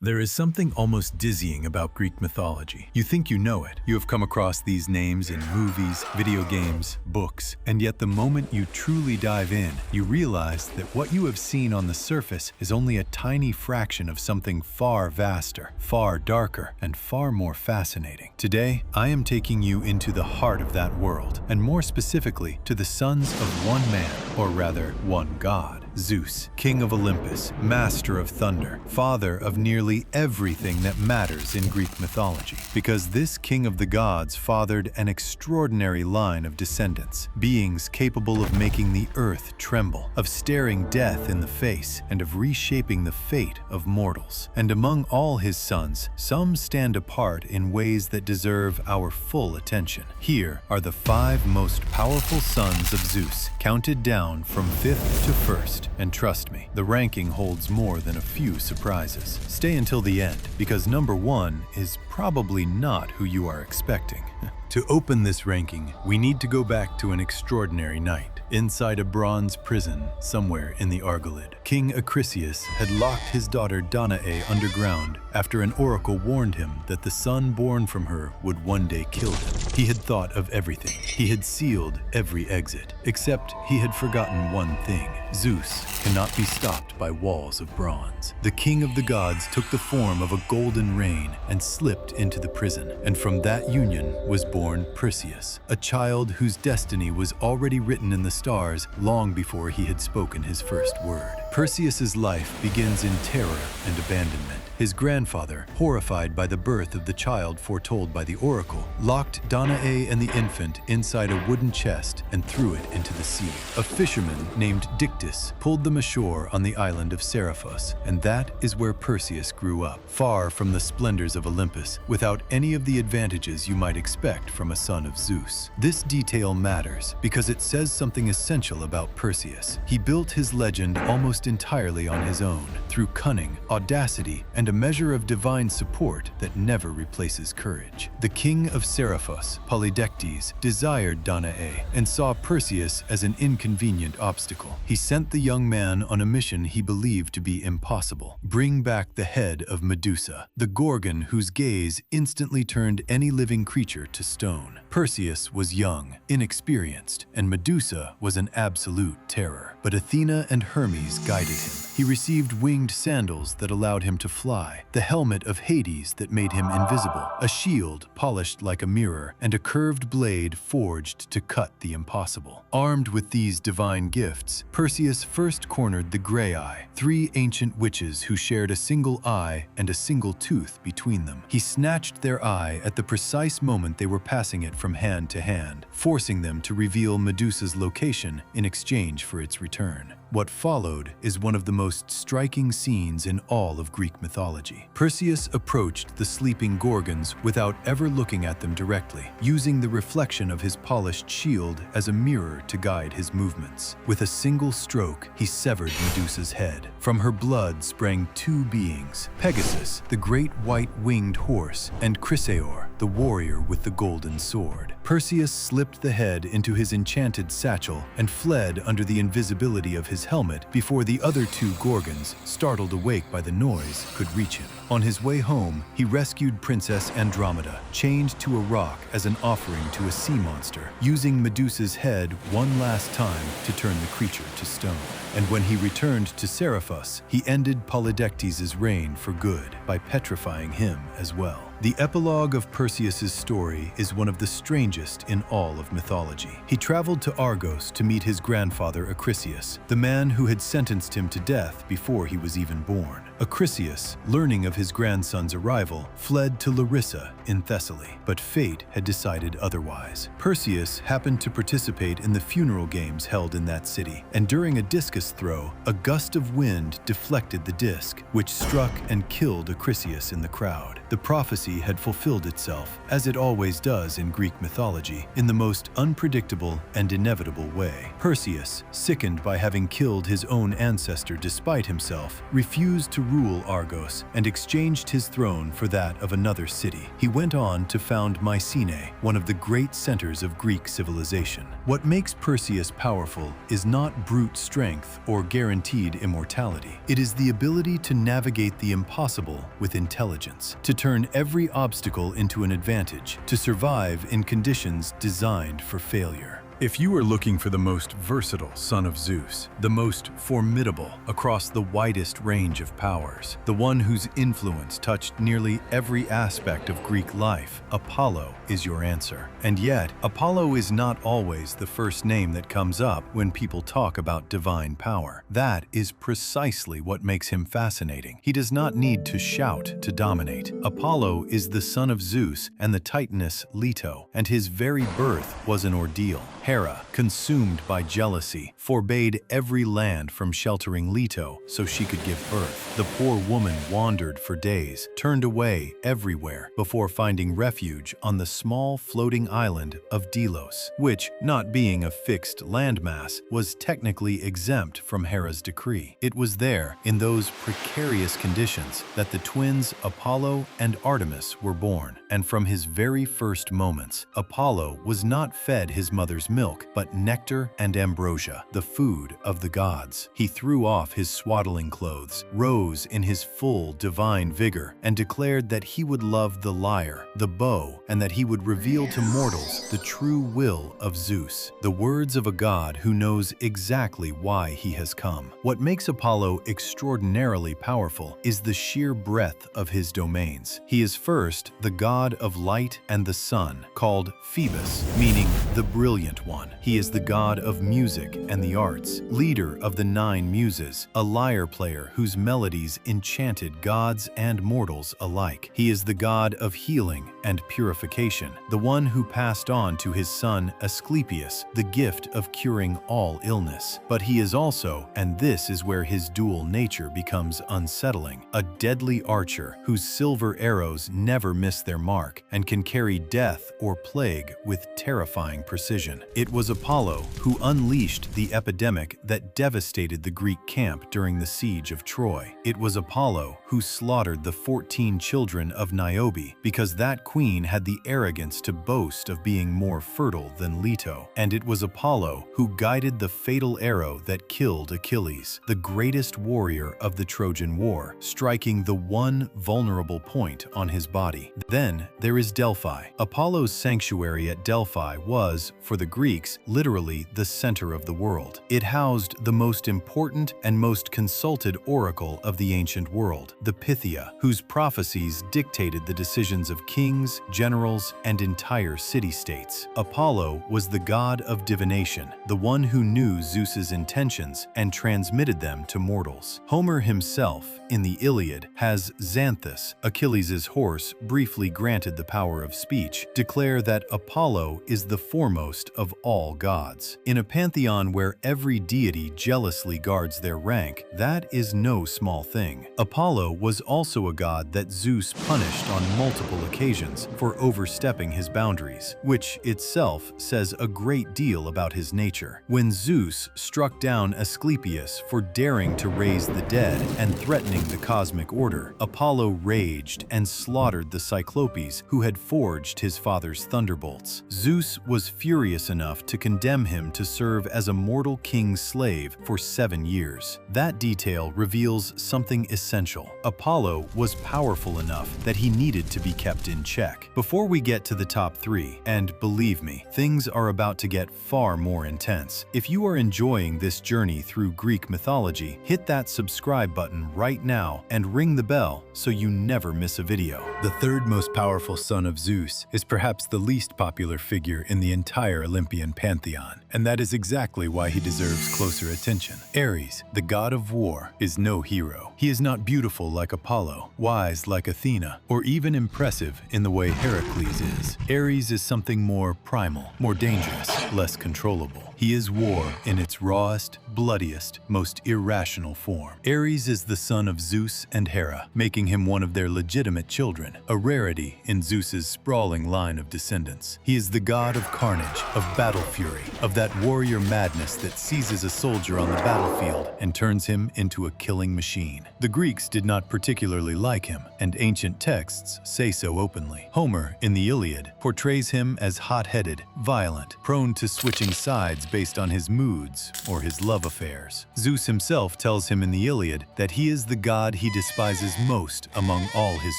There is something almost dizzying about Greek mythology. You think you know it. You have come across these names in movies, video games, books, and yet the moment you truly dive in, you realize that what you have seen on the surface is only a tiny fraction of something far vaster, far darker, and far more fascinating. Today, I am taking you into the heart of that world, and more specifically, to the sons of one man, or rather, one god. Zeus, king of Olympus, master of thunder, father of nearly everything that matters in Greek mythology. Because this king of the gods fathered an extraordinary line of descendants, beings capable of making the earth tremble, of staring death in the face, and of reshaping the fate of mortals. And among all his sons, some stand apart in ways that deserve our full attention. Here are the 5 most powerful sons of Zeus, counted down from 5th to 1st. And trust me, the ranking holds more than a few surprises. Stay until the end, because number 1 is probably not who you are expecting. To open this ranking, we need to go back to an extraordinary night. Inside a bronze prison, somewhere in the Argolid, King Perseus had locked his daughter Danae underground after an oracle warned him that the son born from her would one day kill him. He had thought of everything. He had sealed every exit, except he had forgotten one thing. Zeus cannot be stopped by walls of bronze. The king of the gods took the form of a golden rain and slipped into the prison, and from that union was born Perseus, a child whose destiny was already written in the stars long before he had spoken his first word. Perseus's life begins in terror and abandonment. His grandfather, horrified by the birth of the child foretold by the oracle, locked Danae and the infant inside a wooden chest and threw it into the sea. A fisherman named Dictys pulled them ashore on the island of Seriphos, and that is where Perseus grew up, far from the splendors of Olympus, without any of the advantages you might expect from a son of Zeus. This detail matters because it says something essential about Perseus. He built his legend almost entirely on his own, through cunning, audacity, and a measure of divine support that never replaces courage. The king of Seriphos, Polydectes, desired Danae and saw Perseus as an inconvenient obstacle. He sent the young man on a mission he believed to be impossible: bring back the head of Medusa, the Gorgon whose gaze instantly turned any living creature to stone. Perseus was young, inexperienced, and Medusa was an absolute terror. But Athena and Hermes guided him. He received winged sandals that allowed him to fly, the helmet of Hades that made him invisible, a shield polished like a mirror, and a curved blade forged to cut the impossible. Armed with these divine gifts, Perseus first cornered the Graeae, 3 ancient witches who shared a single eye and a single tooth between them. He snatched their eye at the precise moment they were passing it from hand to hand, forcing them to reveal Medusa's location in exchange for its return. What followed is one of the most striking scenes in all of Greek mythology. Perseus approached the sleeping Gorgons without ever looking at them directly, using the reflection of his polished shield as a mirror to guide his movements. With a single stroke, he severed Medusa's head. From her blood sprang 2 beings: Pegasus, the great white-winged horse, and Chrysaor, the warrior with the golden sword. Perseus slipped the head into his enchanted satchel and fled under the invisibility of his helmet before the other 2 Gorgons, startled awake by the noise, could reach him. On his way home, he rescued Princess Andromeda, chained to a rock as an offering to a sea monster, using Medusa's head one last time to turn the creature to stone. And when he returned to Seriphos, he ended Polydectes' reign for good by petrifying him as well. The epilogue of Perseus' story is one of the strangest in all of mythology. He traveled to Argos to meet his grandfather Acrisius, the man who had sentenced him to death before he was even born. Acrisius, learning of his grandson's arrival, fled to Larissa in Thessaly, but fate had decided otherwise. Perseus happened to participate in the funeral games held in that city, and during a discus throw, a gust of wind deflected the disc, which struck and killed Acrisius in the crowd. The prophecy had fulfilled itself, as it always does in Greek mythology, in the most unpredictable and inevitable way. Perseus, sickened by having killed his own ancestor despite himself, refused to rule Argos and exchanged his throne for that of another city. He went on to found Mycenae, one of the great centers of Greek civilization. What makes Perseus powerful is not brute strength or guaranteed immortality. It is the ability to navigate the impossible with intelligence, to turn every obstacle into an advantage, to survive in conditions designed for failure. If you are looking for the most versatile son of Zeus, the most formidable across the widest range of powers, the one whose influence touched nearly every aspect of Greek life, Apollo is your answer. And yet, Apollo is not always the first name that comes up when people talk about divine power. That is precisely what makes him fascinating. He does not need to shout to dominate. Apollo is the son of Zeus and the Titaness Leto, and his very birth was an ordeal. Hera, consumed by jealousy, forbade every land from sheltering Leto so she could give birth. The poor woman wandered for days, turned away everywhere, before finding refuge on the small floating island of Delos, which, not being a fixed landmass, was technically exempt from Hera's decree. It was there, in those precarious conditions, that the twins Apollo and Artemis were born. And from his very first moments, Apollo was not fed his mother's milk, but nectar and ambrosia, the food of the gods. He threw off his swaddling clothes, rose in his full divine vigor, and declared that he would love the lyre, the bow, and that he would reveal to mortals the true will of Zeus, the words of a god who knows exactly why he has come. What makes Apollo extraordinarily powerful is the sheer breadth of his domains. He is first the god of light and the sun, called Phoebus, meaning the brilliant one. He is the god of music and the arts, leader of the 9 muses, a lyre player whose melodies enchanted gods and mortals alike. He is the god of healing and purification, the one who passed on to his son Asclepius the gift of curing all illness. But he is also, and this is where his dual nature becomes unsettling, a deadly archer whose silver arrows never miss their mark and can carry death or plague with terrifying precision. It was Apollo who unleashed the epidemic that devastated the Greek camp during the siege of Troy. It was Apollo who slaughtered the 14 children of Niobe because that queen had the arrogance to boast of being more fertile than Leto. And it was Apollo who guided the fatal arrow that killed Achilles, the greatest warrior of the Trojan War, striking the one vulnerable point on his body. Then there is Delphi. Apollo's sanctuary at Delphi was, for the Greeks, literally the center of the world. It housed the most important and most consulted oracle of the ancient world, the Pythia, whose prophecies dictated the decisions of kings, generals, and entire city-states. Apollo was the god of divination, the one who knew Zeus's intentions and transmitted them to mortals. Homer himself, in the Iliad, has Xanthus, Achilles' horse briefly granted the power of speech, declare that Apollo is the foremost of all gods. In a pantheon where every deity jealously guards their rank, that is no small thing. Apollo was also a god that Zeus punished on multiple occasions for overstepping his boundaries, which itself says a great deal about his nature. When Zeus struck down Asclepius for daring to raise the dead and threatening the cosmic order, Apollo raged and slaughtered the Cyclopes who had forged his father's thunderbolts. Zeus was furious enough to condemn him to serve as a mortal king's slave for 7 years. That detail reveals something essential. Apollo was powerful enough that he needed to be kept in check. Before we get to the top 3, and believe me, things are about to get far more intense. If you are enjoying this journey through Greek mythology, hit that subscribe button right now and ring the bell so you never miss a video. The third most powerful son of Zeus is perhaps the least popular figure in the entire Olympian pantheon, and that is exactly why he deserves closer attention. Ares, the god of war, is no hero. He is not beautiful like Apollo, wise like Athena, or even impressive in the way Heracles is. Ares is something more primal, more dangerous, less controllable. He is war in its rawest, bloodiest, most irrational form. Ares is the son of Zeus and Hera, making him one of their legitimate children. human, a rarity in Zeus's sprawling line of descendants. He is the god of carnage, of battle fury, of that warrior madness that seizes a soldier on the battlefield and turns him into a killing machine. The Greeks did not particularly like him, and ancient texts say so openly. Homer, in the Iliad, portrays him as hot-headed, violent, prone to switching sides based on his moods or his love affairs. Zeus himself tells him in the Iliad that he is the god he despises most among all his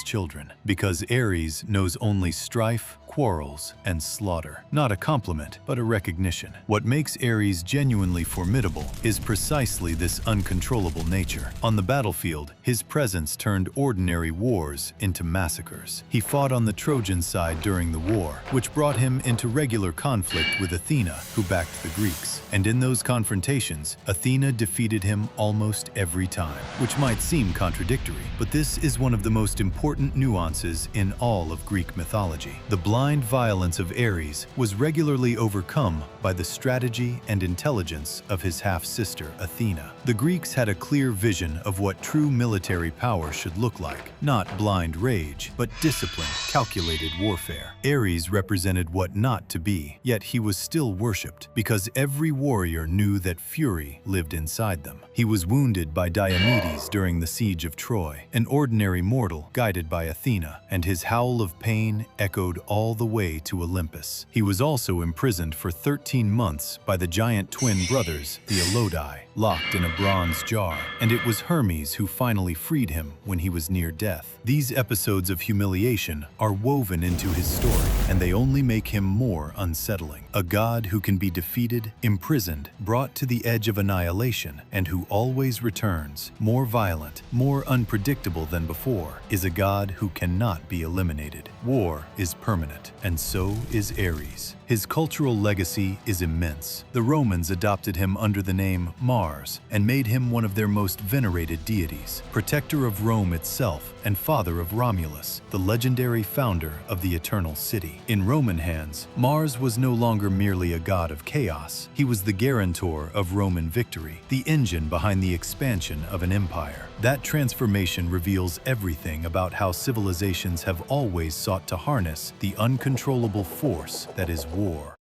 children, because Ares knows only strife, quarrels, and slaughter. Not a compliment, but a recognition. What makes Ares genuinely formidable is precisely this uncontrollable nature. On the battlefield, his presence turned ordinary wars into massacres. He fought on the Trojan side during the war, which brought him into regular conflict with Athena, who backed the Greeks. And in those confrontations, Athena defeated him almost every time, which might seem contradictory, but this is one of the most important nuances in all of Greek mythology. The blind violence of Ares was regularly overcome by the strategy and intelligence of his half-sister Athena. The Greeks had a clear vision of what true military power should look like, not blind rage, but disciplined, calculated warfare. Ares represented what not to be, yet he was still worshipped, because every warrior knew that fury lived inside them. He was wounded by Diomedes during the siege of Troy, an ordinary mortal guided by Athena, and his howl of pain echoed all the way to Olympus. He was also imprisoned for 13 months by the giant twin brothers, the Elodai, locked in a bronze jar, and it was Hermes who finally freed him when he was near death. These episodes of humiliation are woven into his story, and they only make him more unsettling. A god who can be defeated, imprisoned, brought to the edge of annihilation, and who always returns, more violent, more unpredictable than before, is a god who cannot be eliminated. War is permanent, and so is Ares. His cultural legacy is immense. The Romans adopted him under the name Mars and made him one of their most venerated deities, protector of Rome itself and father of Romulus, the legendary founder of the Eternal City. In Roman hands, Mars was no longer merely a god of chaos. He was the guarantor of Roman victory, the engine behind the expansion of an empire. That transformation reveals everything about how civilizations have always sought to harness the uncontrollable force that is war.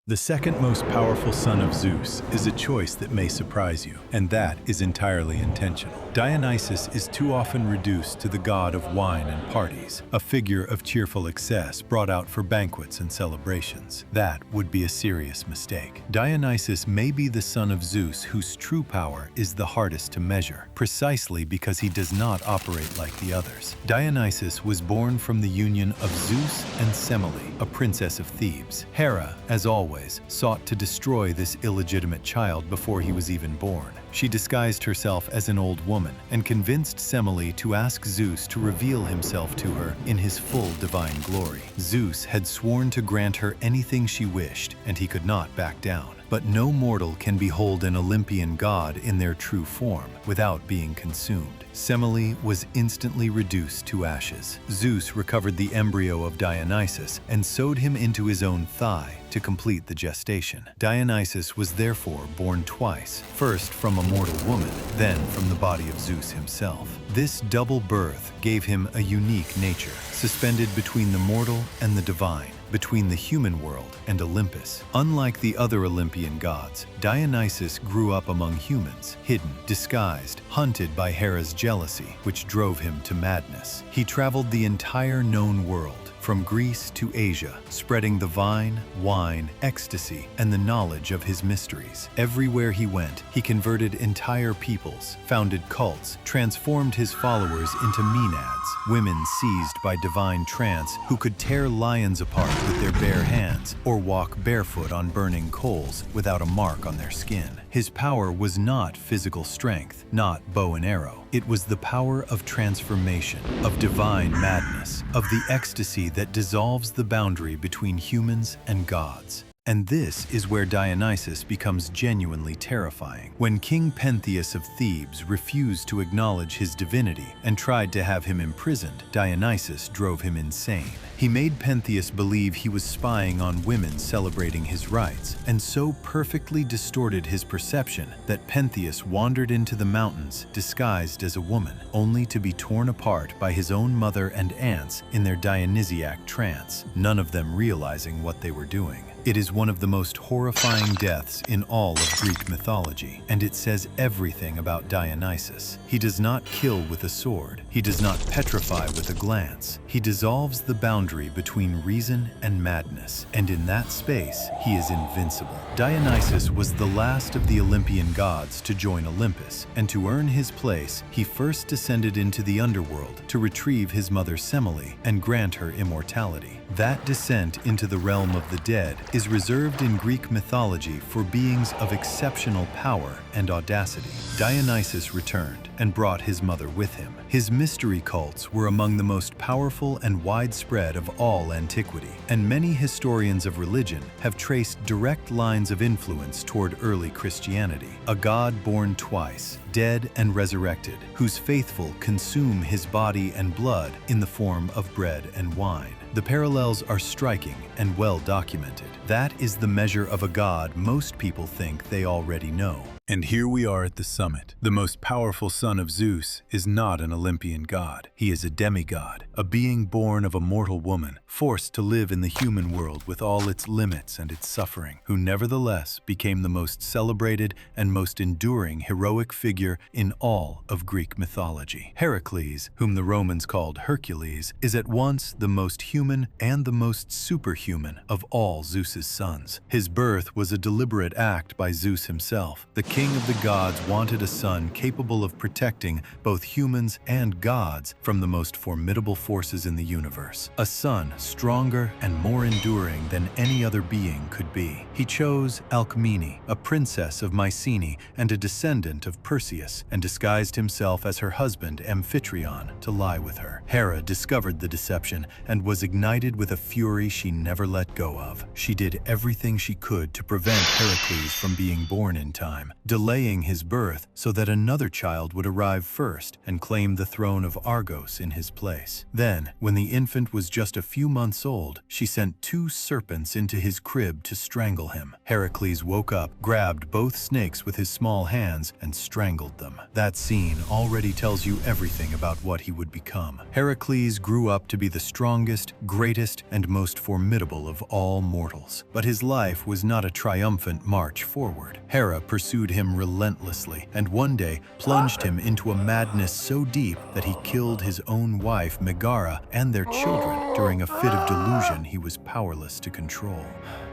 The second most powerful son of Zeus is a choice that may surprise you, and that is entirely intentional. Dionysus is too often reduced to the god of wine and parties, a figure of cheerful excess brought out for banquets and celebrations. That would be a serious mistake. Dionysus may be the son of Zeus whose true power is the hardest to measure, precisely because he does not operate like the others. Dionysus was born from the union of Zeus and Semele, a princess of Thebes. Hera, as always, sought to destroy this illegitimate child before he was even born. She disguised herself as an old woman and convinced Semele to ask Zeus to reveal himself to her in his full divine glory. Zeus had sworn to grant her anything she wished, and he could not back down. But no mortal can behold an Olympian god in their true form without being consumed. Semele was instantly reduced to ashes. Zeus recovered the embryo of Dionysus and sewed him into his own thigh to complete the gestation. Dionysus was therefore born twice, first from a mortal woman, then from the body of Zeus himself. This double birth gave him a unique nature, suspended between the mortal and the divine, between the human world and Olympus. Unlike the other Olympian gods, Dionysus grew up among humans, hidden, disguised, hunted by Hera's jealousy, which drove him to madness. He traveled the entire known world, from Greece to Asia, spreading the vine, wine, ecstasy, and the knowledge of his mysteries. Everywhere he went, he converted entire peoples, founded cults, transformed his followers into maenads, women seized by divine trance who could tear lions apart with their bare hands or walk barefoot on burning coals without a mark on their skin. His power was not physical strength, not bow and arrow. It was the power of transformation, of divine madness, of the ecstasy that dissolves the boundary between humans and gods. And this is where Dionysus becomes genuinely terrifying. When King Pentheus of Thebes refused to acknowledge his divinity and tried to have him imprisoned, Dionysus drove him insane. He made Pentheus believe he was spying on women celebrating his rites, and so perfectly distorted his perception that Pentheus wandered into the mountains disguised as a woman, only to be torn apart by his own mother and aunts in their Dionysiac trance, none of them realizing what they were doing. It is one of the most horrifying deaths in all of Greek mythology, and it says everything about Dionysus. He does not kill with a sword. He does not petrify with a glance. He dissolves the boundary between reason and madness, and in that space, he is invincible. Dionysus was the last of the Olympian gods to join Olympus, and to earn his place, he first descended into the underworld to retrieve his mother Semele and grant her immortality. That descent into the realm of the dead is reserved in Greek mythology for beings of exceptional power and audacity. Dionysus returned and brought his mother with him. His mystery cults were among the most powerful and widespread of all antiquity, and many historians of religion have traced direct lines of influence toward early Christianity. A god born twice, dead and resurrected, whose faithful consume his body and blood in the form of bread and wine. The parallels are striking and well documented. That is the measure of a god most people think they already know. And here we are at the summit. The most powerful son of Zeus is not an Olympian god. He is a demigod, a being born of a mortal woman, forced to live in the human world with all its limits and its suffering, who nevertheless became the most celebrated and most enduring heroic figure in all of Greek mythology. Heracles, whom the Romans called Hercules, is at once the most human and the most superhuman of all Zeus's sons. His birth was a deliberate act by Zeus himself. The king of the gods wanted a son capable of protecting both humans and gods from the most formidable forces in the universe. A son stronger and more enduring than any other being could be. He chose Alcmene, a princess of Mycenae and a descendant of Perseus, and disguised himself as her husband Amphitryon to lie with her. Hera discovered the deception and was ignited with a fury she never let go of. She did everything she could to prevent Heracles from being born in time, delaying his birth so that another child would arrive first and claim the throne of Argos in his place. Then, when the infant was just a few months old, she sent 2 serpents into his crib to strangle him. Heracles woke up, grabbed both snakes with his small hands, and strangled them. That scene already tells you everything about what he would become. Heracles grew up to be the strongest, greatest, and most formidable of all mortals. But his life was not a triumphant march forward. Hera pursued him relentlessly, and one day plunged him into a madness so deep that he killed his own wife Megara and their children during a fit of delusion he was powerless to control.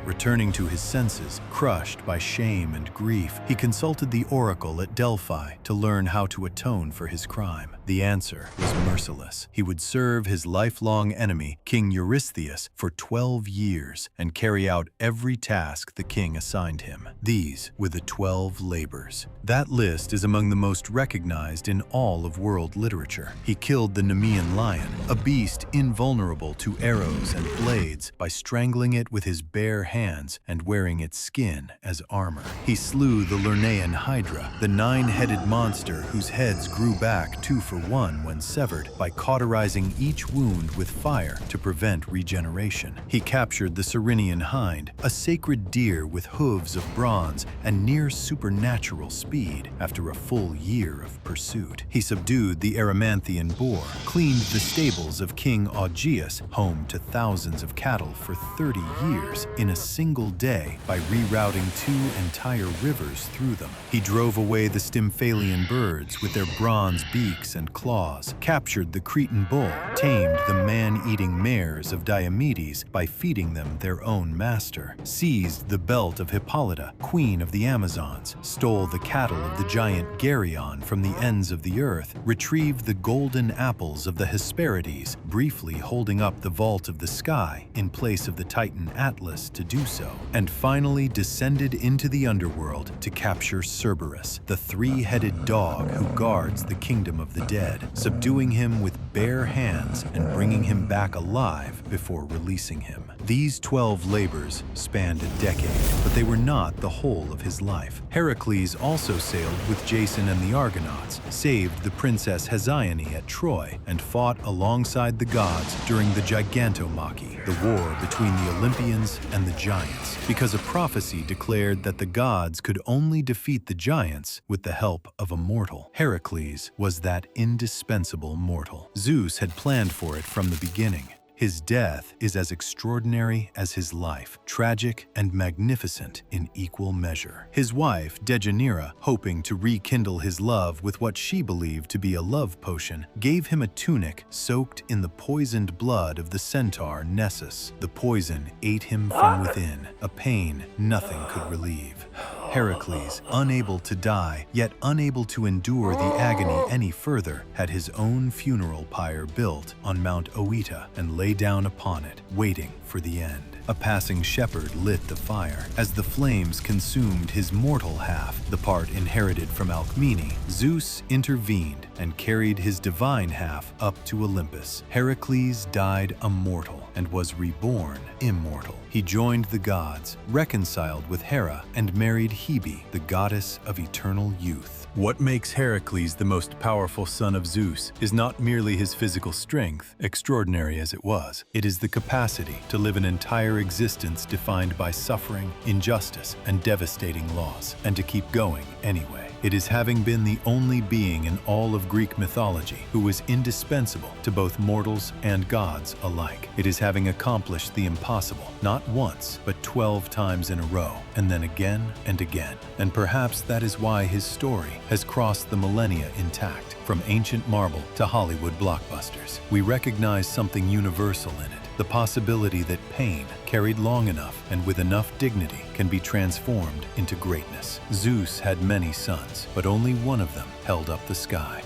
Returning to his senses, crushed by shame and grief, he consulted the oracle at Delphi to learn how to atone for his crime. The answer was merciless. He would serve his lifelong enemy, King Eurystheus, for 12 years and carry out every task the king assigned him. These were the 12 labors. That list is among the most recognized in all of world literature. He killed the Nemean lion, a beast invulnerable to arrows and blades, by strangling it with his bare hands and wearing its skin as armor. He slew the Lernaean Hydra, the 9-headed monster whose heads grew back 2 for 1 when severed, by cauterizing each wound with fire to prevent regeneration. He captured the Cyrenian hind, a sacred deer with hooves of bronze and near supernatural speed, after a full year of pursuit. He subdued the Erymanthian boar, cleaned the stables of King Augeas, home to thousands of cattle for 30 years, in a single day by rerouting 2 entire rivers through them. He drove away the Stymphalian birds with their bronze beaks and claws, captured the Cretan bull, tamed the man-eating mares of Diomedes by feeding them their own master, seized the belt of Hippolyta, queen of the Amazons, stole the cattle of the giant Geryon from the ends of the earth, retrieved the golden apples of the Hesperides, briefly holding up the vault of the sky in place of the Titan Atlas to do so, and finally descended into the underworld to capture Cerberus, the 3-headed dog who guards the kingdom of the dead, subduing him with bare hands and bringing him back alive before releasing him. These 12 labors spanned a decade, but they were not the whole of his life. Heracles also sailed with Jason and the Argonauts, saved the princess Hesione at Troy, and fought alongside the gods during the Gigantomachy, the war between the Olympians and the giants, because a prophecy declared that the gods could only defeat the giants with the help of a mortal. Heracles was that indispensable mortal. Zeus had planned for it from the beginning. His death is as extraordinary as his life, tragic and magnificent in equal measure. His wife, Dejanira, hoping to rekindle his love with what she believed to be a love potion, gave him a tunic soaked in the poisoned blood of the centaur Nessus. The poison ate him from within, a pain nothing could relieve. Heracles, unable to die, yet unable to endure the agony any further, had his own funeral pyre built on Mount Oeta and lay down upon it, waiting for the end. A passing shepherd lit the fire. As the flames consumed his mortal half, the part inherited from Alcmene, Zeus intervened and carried his divine half up to Olympus. Heracles died a mortal and was reborn immortal. He joined the gods, reconciled with Hera, and married Hebe, the goddess of eternal youth. What makes Heracles the most powerful son of Zeus is not merely his physical strength, extraordinary as it was. It is the capacity to live an entire existence defined by suffering, injustice, and devastating loss, and to keep going anyway. It is having been the only being in all of Greek mythology who was indispensable to both mortals and gods alike. It is having accomplished the impossible, not once, but 12 times in a row, and then again and again. And perhaps that is why his story has crossed the millennia intact, from ancient marble to Hollywood blockbusters. We recognize something universal in it, the possibility that pain, carried long enough and with enough dignity, can be transformed into greatness. Zeus had many sons, but only one of them held up the sky.